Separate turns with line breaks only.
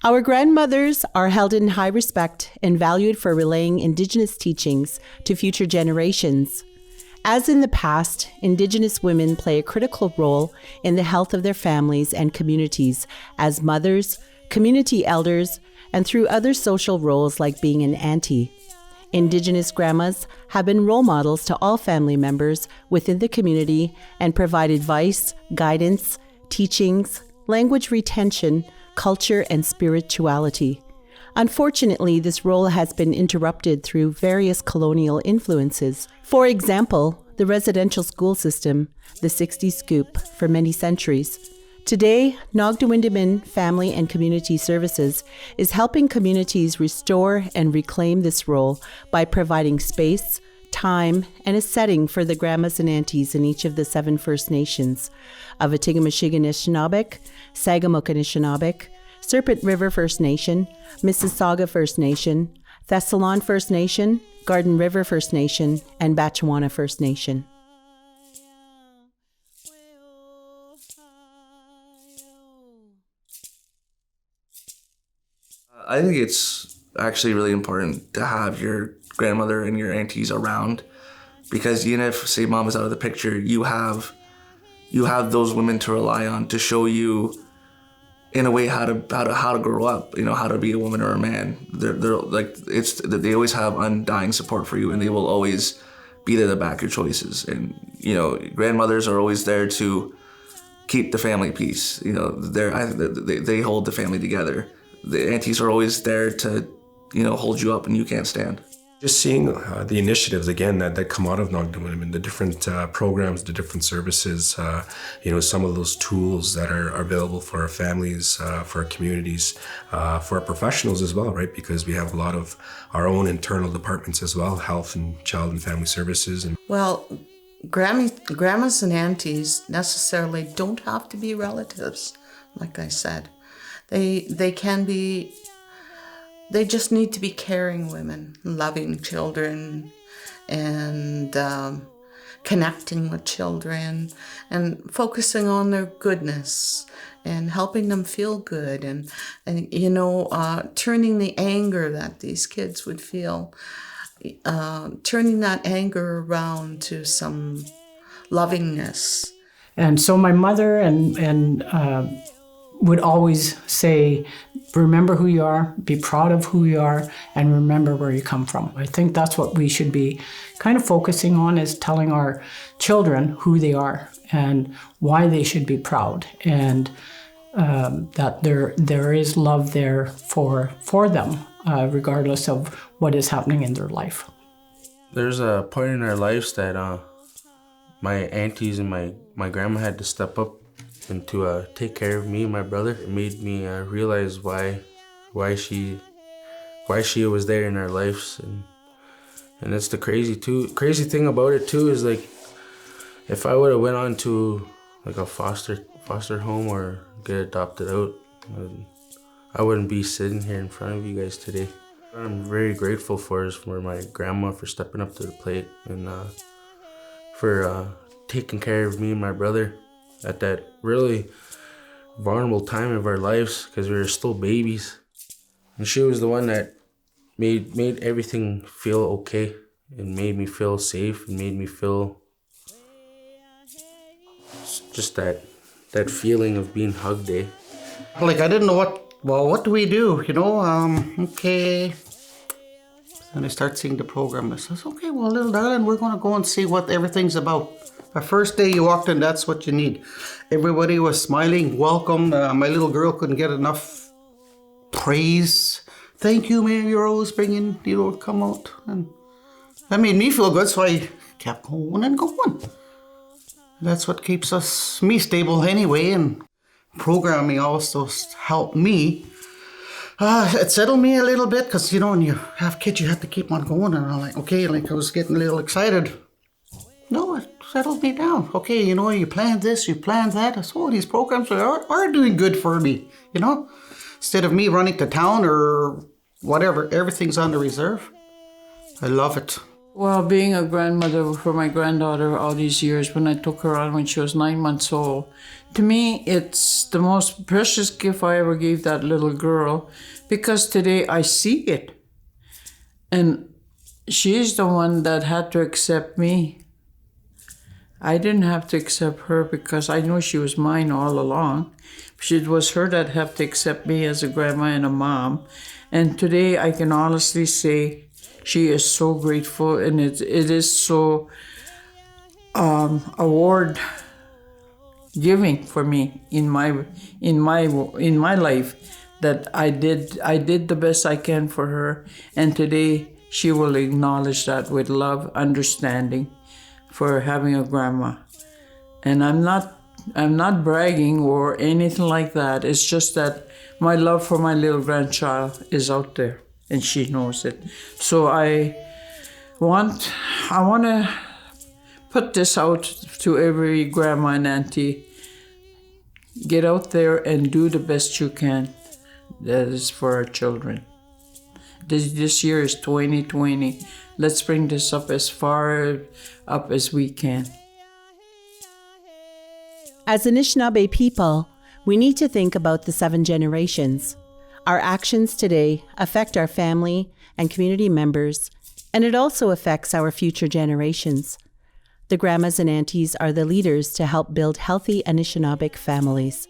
Our grandmothers are held in high respect and valued for relaying Indigenous teachings to future generations. As in the past, Indigenous women play a critical role in the health of their families and communities as mothers, community elders, and through other social roles like being an auntie. Indigenous grandmas have been role models to all family members within the community and provide advice, guidance, teachings, language retention, culture, and spirituality. Unfortunately, this role has been interrupted through various colonial influences. For example, the residential school system, the 60s scoop, for many centuries. Today, Nogdawindamin Family and Community Services is helping communities restore and reclaim this role by providing space, time, and a setting for the grandmas and aunties in each of the 7 First Nations of Atikamekw, Sagamok, Serpent River First Nation, Mississauga First Nation, Thessalon First Nation, Garden River First Nation, and Batchewana First Nation.
I think it's actually really important to have your grandmother and your aunties around, because even if, say, mom is out of the picture, you have those women to rely on to show you in a way how to grow up, how to be a woman or a man. They're like, they always have undying support for you, and they will always be there to back your choices. And grandmothers are always there to keep the family peace. They hold the family together. The aunties are always there to hold you up when you can't stand.
Just seeing the initiatives, again, that come out of Nogdawindamin, the different programs, the different services, some of those tools that are available for our families, for our communities, for our professionals as well, right? Because we have a lot of our own internal departments as well, health and child and family services.
Well, grandmas and aunties necessarily don't have to be relatives, like I said. They can be. They just need to be caring women, loving children, and connecting with children, and focusing on their goodness, and helping them feel good, and turning the anger that these kids would feel, turning that anger around to some lovingness.
And so my mother and would always say, remember who you are, be proud of who you are, and remember where you come from. I think that's what we should be kind of focusing on, is telling our children who they are and why they should be proud, and that there is love there for them, regardless of what is happening in their life.
There's a point in our lives that my aunties and my grandma had to step up and to take care of me and my brother. It made me realize why she was there in our lives, and that's the crazy thing about it too, is like, if I would have went on to like a foster home or get adopted out, I wouldn't be sitting here in front of you guys today. What I'm very grateful for my grandma for stepping up to the plate, and for taking care of me and my brother at that really vulnerable time of our lives, because we were still babies. And she was the one that made everything feel okay, and made me feel safe, and made me feel just that feeling of being hugged, eh?
Like, I didn't know what do we do, okay. And I start seeing the program. I says, okay, well, little darling, we're going to go and see what everything's about. The first day you walked in, that's what you need. Everybody was smiling, welcome. My little girl couldn't get enough praise. Thank you, man, you're always bringing, come out. And that made me feel good, so I kept going and going. That's what keeps me stable anyway, and programming also helped me. It settled me a little bit, because, when you have kids, you have to keep on going. And I'm like, okay, I was getting a little excited. No, it settled me down. Okay, you planned this, you planned that. I said, oh, these programs are doing good for me, Instead of me running to town or whatever, everything's on the reserve. I love it.
Well, being a grandmother for my granddaughter all these years, when I took her on when she was 9 months old, to me, it's the most precious gift I ever gave that little girl, because today I see it. And she's the one that had to accept me. I didn't have to accept her because I know she was mine all along. It was her that had to accept me as a grandma and a mom. And today I can honestly say she is so grateful, and it is so award giving for me in my life, that I did the best I can for her, and today she will acknowledge that with love, understanding for having a grandma. And I'm not bragging or anything like that. It's just that my love for my little grandchild is out there, and she knows it. So I want to put this out to every grandma and auntie. Get out there and do the best you can. That is for our children. This year is 2020. Let's bring this up as far up as we can.
As Anishinaabe people, we need to think about the 7 generations. Our actions today affect our family and community members, and it also affects our future generations. The grandmas and aunties are the leaders to help build healthy Anishinaabeg families.